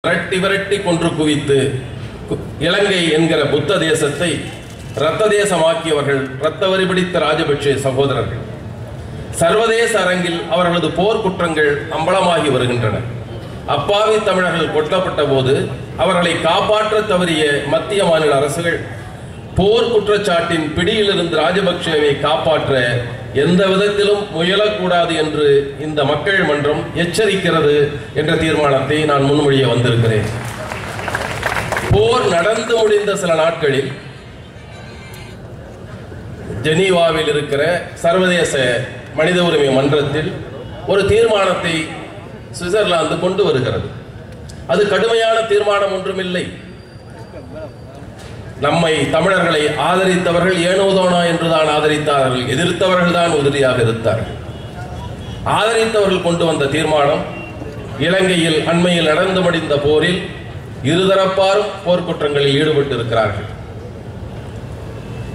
விரட்டி விரட்டி கொன்று குவித்து இலங்கை என்கிற புத்த தேசத்தை இரத்த தேசமாக்கியவர்கள் இரத்தவரி பிடித்த ராஜபக்ஷ சகோதரர்கள். சர்வதேச அரங்கில் அவர்களது போர் குற்றங்கள் அம்பலமாகி வருகின்றன. அப்பாவி தமிழர்கள் கொல்லப்பட்ட போது அவர்களை காப்பாற்ற தவறிய மத்திய மாநில அரசுகள் போர் குற்றச்சாட்டின் பிடியிலிருந்து ராஜபக்ஷவை காப்பாற்ற எந்த விதத்திலும் முயலக்கூடாது என்று இந்த மக்கள் மன்றம் எச்சரிக்கிறது என்ற தீர்மானத்தை நான் முன்மொழிய வந்திருக்கிறேன். போர் நடந்து முடிந்த சில நாட்களில் ஜெனீவாவில் இருக்கிற சர்வதேச மனித உரிமை மன்றத்தில் ஒரு தீர்மானத்தை சுவிட்சர்லாந்து கொண்டு வருகிறது. அது கடுமையான தீர்மானம் ஒன்றுமில்லை. நம்மை தமிழர்களை ஆதரித்தவர்கள் ஏனோதோனா என்றுதான் ஆதரித்தார்கள், எதிர்த்தவர்கள் தான் உதிரியாக இருந்தார்கள். ஆதரித்தவர்கள் கொண்டு வந்த தீர்மானம் இலங்கையில் அண்மையில் நடந்து முடிந்த போரில் இருதரப்பாரும் போர்க்குற்றங்களில் ஈடுபட்டு இருக்கிறார்கள்.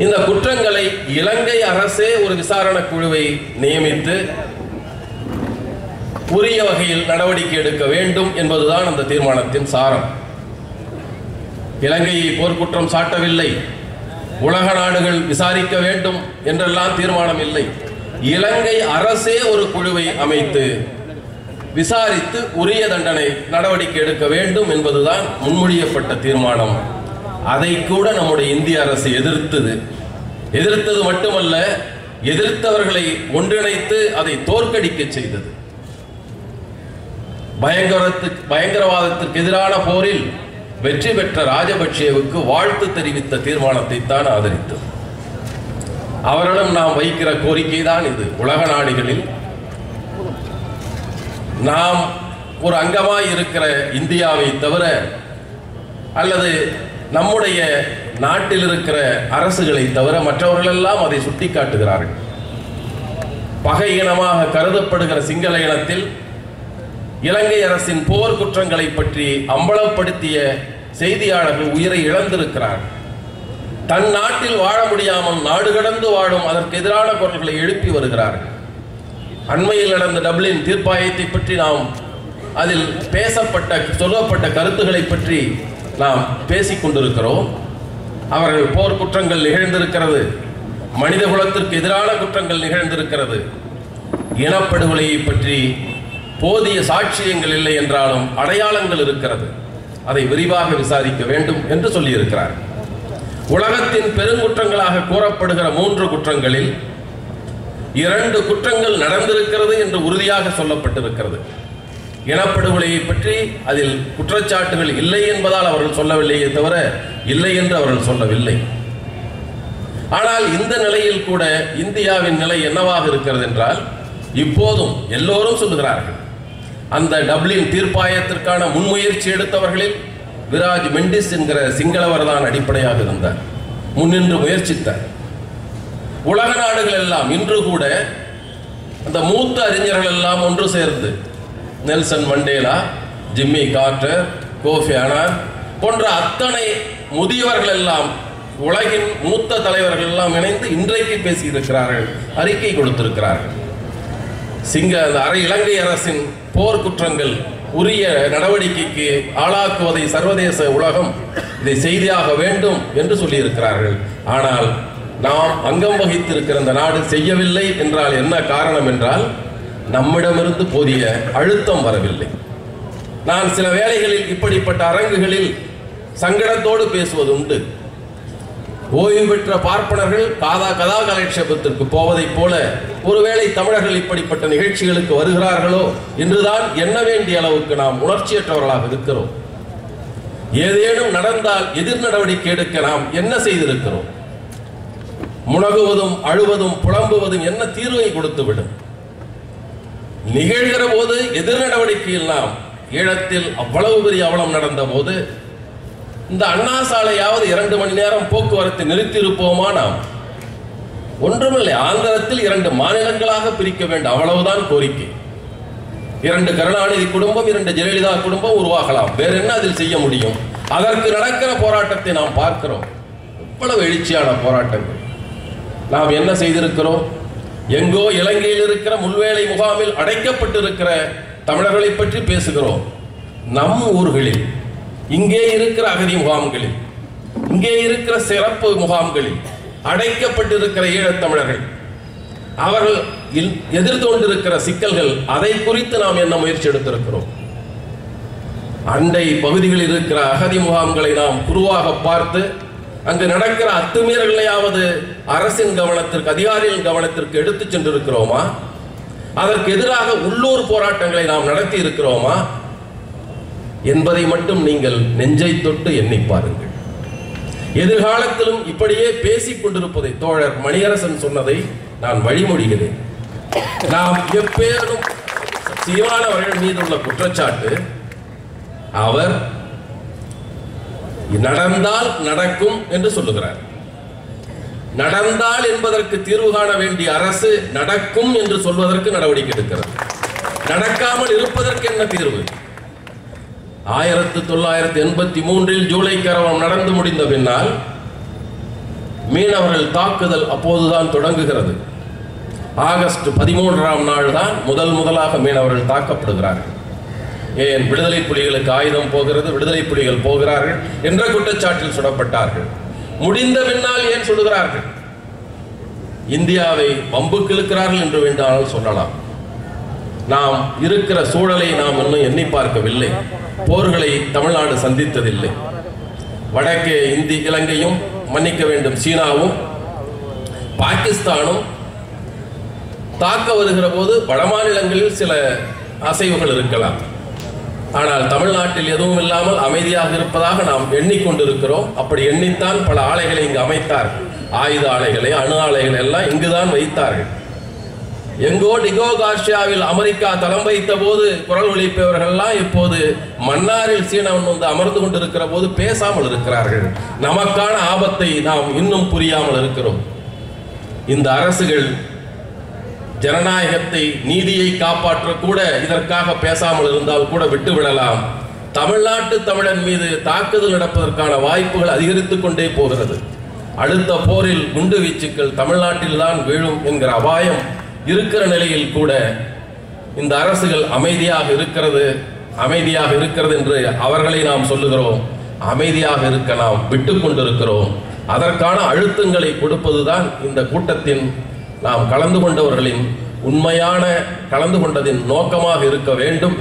இந்த குற்றங்களை இலங்கை அரசே ஒரு விசாரணை குழுவை நியமித்து உரிய வகையில் நடவடிக்கை எடுக்க வேண்டும் என்பதுதான் அந்த தீர்மானத்தின் சாரம். இலங்கையை போர்க்குற்றம் சாட்டவில்லை, உலக நாடுகள் விசாரிக்க வேண்டும் என்றெல்லாம் தீர்மானம் இல்லை. இலங்கை அரசே ஒரு குழுவை அமைத்து விசாரித்து உரிய தண்டனை நடவடிக்கை எடுக்க வேண்டும் என்பதுதான் முன்மொழியப்பட்ட தீர்மானம். அதை கூட நம்முடைய இந்திய அரசு எதிர்த்தது மட்டுமல்ல, எதிர்த்தவர்களை ஒன்றிணைத்து அதை தோற்கடிக்க செய்தது. பயங்கரவாதத்திற்கு எதிரான போரில் வெற்றி பெற்ற ராஜபக்ஷவுக்கு வாழ்த்து தெரிவித்த தீர்மானத்தை தான் ஆதரித்தது. அவரிடம் நாம் வைக்கிற கோரிக்கை தான் இது. உலக நாடுகளில் நாம் ஒரு அங்கமாய் இருக்கிற இந்தியாவை தவிர அல்லது நம்முடைய நாட்டில் இருக்கிற அரசுகளை தவிர மற்றவர்களெல்லாம் அதை சுட்டிக்காட்டுகிறார்கள். பகை இனமாக கருதப்படுகிற சிங்கள இனத்தில் இலங்கை அரசின் போர் குற்றங்களை பற்றி அம்பலப்படுத்திய செய்தியாளர்கள் உயிரை இழந்திருக்கிறார்கள். தன் நாட்டில் வாழ முடியாமல் நாடு கடந்து வாழும் அதற்கு எதிரான குரல்களை எழுப்பி வருகிறார்கள். அண்மையில் நடந்த டப்ளின் தீர்ப்பாயத்தை பற்றி நாம் அதில் சொல்லப்பட்ட கருத்துக்களை பற்றி நாம் பேசிக் கொண்டிருக்கிறோம். அவர்கள் போர் குற்றங்கள் நிகழ்ந்திருக்கிறது, மனித குலத்திற்கு எதிரான குற்றங்கள் நிகழ்ந்திருக்கிறது. இனப்படுகொலையை பற்றி போதிய சாட்சியங்கள் இல்லை என்றாலும் அடையாளங்கள் இருக்கிறது, அதை விரிவாக விசாரிக்க வேண்டும் என்று சொல்லியிருக்கிறார். உலகத்தின் பெருங்குற்றங்களாக கூறப்படுகிற 3 குற்றங்களில் 2 குற்றங்கள் நடந்திருக்கிறது என்று உறுதியாக சொல்லப்பட்டிருக்கிறது. இனப்படுகொலையை பற்றி அதில் குற்றச்சாட்டுகள் இல்லை என்பதால் அவர்கள் சொல்லவில்லையே தவிர இல்லை என்று அவர்கள் சொல்லவில்லை. ஆனால் இந்த நிலையில் கூட இந்தியாவின் நிலை என்னவாக இருக்கிறது என்றால், இப்போதும் எல்லோரும் சொல்லுகிறார்கள், அந்த டப்ளின் தீர்ப்பாயத்திற்கான முன்முயற்சி எடுத்தவர்களில் விராஜ் மெண்டிஸ் என்கிற சிங்களவர் தான் அடிப்படையாக இருந்தார், முன்னின்று முயற்சித்தார். உலக நாடுகள் எல்லாம் இன்று கூட அந்த மூத்த அறிஞர்கள் எல்லாம் ஒன்று சேர்ந்து Nelson Mandela, Jimmy Carter, Kofi Annan போன்ற அத்தனை முதியவர்கள் எல்லாம், உலகின் மூத்த தலைவர்கள் எல்லாம் இணைந்து இன்றைக்கு பேசியிருக்கிறார்கள், அறிக்கை கொடுத்திருக்கிறார்கள். இலங்கை அரசின் போர் குற்றங்கள் உரிய நடவடிக்கைக்கு ஆளாக்குவதை சர்வதேச உலகம் இதை செய்தியாக வேண்டும் என்று சொல்லியிருக்கிறார்கள். ஆனால் நாம் அங்கம் வகித்திருக்கிற இந்த நாடு செய்யவில்லை என்றால் என்ன காரணம் என்றால், நம்மிடமிருந்து போதிய அழுத்தம் வரவில்லை. நான் சில வேளைகளில் இப்படிப்பட்ட அரங்குகளில் சங்கடத்தோடு பேசுவது உண்டு. ஓய்வு பெற்ற பார்ப்பனர்கள் கதா கலைட்சேபத்திற்கு போவதைப் போல ஒருவேளை தமிழர்கள் இப்படிப்பட்ட நிகழ்ச்சிகளுக்கு வருகிறார்களோ என்றுதான் எண்ண வேண்டிய அளவுக்கு நாம் உணர்ச்சியற்றவர்களாக இருக்கிறோம். ஏதேனும் நடந்தால் எதிர் நடவடிக்கை எடுக்க நாம் என்ன செய்திருக்கிறோம்? முனகுவதும் அழுவதும் புலம்புவதும் என்ன தீர்வை கொடுத்துவிடும்? நிகழ்கிற போது எதிர் நடவடிக்கையில் நாம் ஈழத்தில் அவ்வளவு பெரிய அவலம் நடந்த போது இந்த அண்ணா சாலையாவது 2 மணி நேரம் போக்குவரத்தை நிறுத்தியிருப்போமா? நாம் ஒன்றுமில்லை. ஆந்திரத்தில் 2 மாநிலங்களாக பிரிக்க வேண்டும், அவ்வளவுதான் கோரிக்கை. 2 கருணாநிதி குடும்பம், 2 ஜெயலலிதா குடும்பம் உருவாகலாம். வேற என்ன அதில் செய்ய முடியும்? அதற்கு நடக்கிற போராட்டத்தை நாம் பார்க்கிறோம். இவ்வளவு எழுச்சியான போராட்டங்கள். நாம் என்ன செய்திருக்கிறோம்? எங்கோ இலங்கையில் இருக்கிற முள்வேலை முகாமில் அடைக்கப்பட்டிருக்கிற தமிழர்களை பற்றி பேசுகிறோம். நம் ஊர்களில், இங்கே இருக்கிற அகதி முகாம்களில், இங்கே இருக்கிற சிறப்பு முகாம்களில் அடைக்கப்பட்டிருக்கிற ஈழத்தமிழர்கள், அவர்கள் எதிர்கொண்டிருக்கிற சிக்கல்கள், அதை குறித்து நாம் என்ன முயற்சி எடுத்திருக்கிறோம்? அண்டை பகுதிகளில் இருக்கிற அகதி முகாம்களை நாம் குருவாக பார்த்து அங்கு நடக்கிற அத்துமீறல்களையாவது அரசின் கவனத்திற்கு, அதிகாரிகளின் கவனத்திற்கு எடுத்துச் சென்றிருக்கிறோமா? அதற்கு எதிராக உள்ளூர் போராட்டங்களை நாம் நடத்தி இருக்கிறோமா என்பதை மட்டும் நீங்கள் நெஞ்சை தொட்டு எண்ணி பாருங்கள். எதிர்காலத்திலும் இப்படியே பேசிக் கொண்டிருப்பதை தோழர் மணியரசன் சொன்னதை நான் வழிமொழிகிறேன். நாம் எப்பேரும் சீமான் அவர்கள் மீது உள்ள குற்றச்சாட்டு, அவர் நடந்தால் நடக்கும் என்று சொல்லுகிறார். நடந்தால் என்பதற்கு தீர்வு காண வேண்டிய அரசு நடக்கும் என்று சொல்வதற்கு நடவடிக்கை எடுக்கிறது. நடக்காமல் இருப்பதற்கு என்ன தீர்வு? 1983 ஜூலை கலவரம் நடந்து முடிந்த பின்னால் மீனவர்கள் தாக்குதல் அப்போதுதான் தொடங்குகிறது. ஆகஸ்ட் 13ஆம் நாள் தான் முதலாக மீனவர்கள் தாக்கப்படுகிறார்கள். ஏன் விடுதலை புலிகளுக்கு ஆயுதம் போகிறது, விடுதலை புலிகள் போகிறார்கள் என்ற குற்றச்சாட்டில் சுடப்பட்டார்கள். முடிந்த பின்னால் ஏன் சொல்லுகிறார்கள்? இந்தியாவை வம்புக்கு இழுக்கிறார்கள் என்று வேண்டாமல் சொல்லலாம். நாம் இருக்கிற சூழலை நாம் இன்னும் எண்ணி பார்க்கவில்லை. போர்களை தமிழ்நாடு சந்தித்ததில்லை. வடக்கே இலங்கையும், மன்னிக்க வேண்டும், சீனாவும் பாகிஸ்தானும் தாக்க வருகிற போது வடமாநிலங்களில் சில அசைவுகள் இருக்கலாம். ஆனால் தமிழ்நாட்டில் எதுவும் இல்லாமல் அமைதியாக இருப்பதாக நாம் எண்ணிக்கொண்டிருக்கிறோம். அப்படி எண்ணித்தான் பல ஆலைகளை இங்கு அமைத்தார்கள். ஆயுத ஆலைகளை, அணு ஆலைகளை எல்லாம் இங்குதான் வைத்தார்கள். எங்கோ டிகோ கார்ஷியாவில் அமெரிக்கா தளம் வைத்த போது குரல் ஒலிப்பவர்கள்லாம் இப்போது மன்னாரில் சீனவன் வந்து அமர்ந்து கொண்டிருக்கிற போது பேசாமல் இருக்கிறார்கள். நமக்கான ஆபத்தை நாம் இன்னும் புரியாமல் இருக்கிறோம். இந்த அரசுகள் ஜனநாயகத்தை, நீதியை காப்பாற்ற கூட இதற்காக பேசாமல் இருந்தால் கூட விட்டுவிடலாம். தமிழ்நாட்டு தமிழன் மீது தாக்குதல் நடப்பதற்கான வாய்ப்புகள் அதிகரித்துக் கொண்டே போகிறது. அடுத்த போரில் குண்டு வீச்சுக்கள் தமிழ்நாட்டில் தான் வீழும் என்கிற அபாயம் இருக்கிற நிலையில் கூட இந்த அரசுகள் அமைதியாக இருக்கிறது என்று அவர்களை நாம் சொல்லுகிறோம். அமைதியாக இருக்க நாம் விட்டு கொண்டிருக்கிறோம். அதற்கான அழுத்தங்களை கொடுப்பதுதான் இந்த கூட்டத்தின் நாம் கலந்து கொண்டவர்களின் உண்மையான கலந்து கொண்டதின் நோக்கமாக இருக்க வேண்டும்.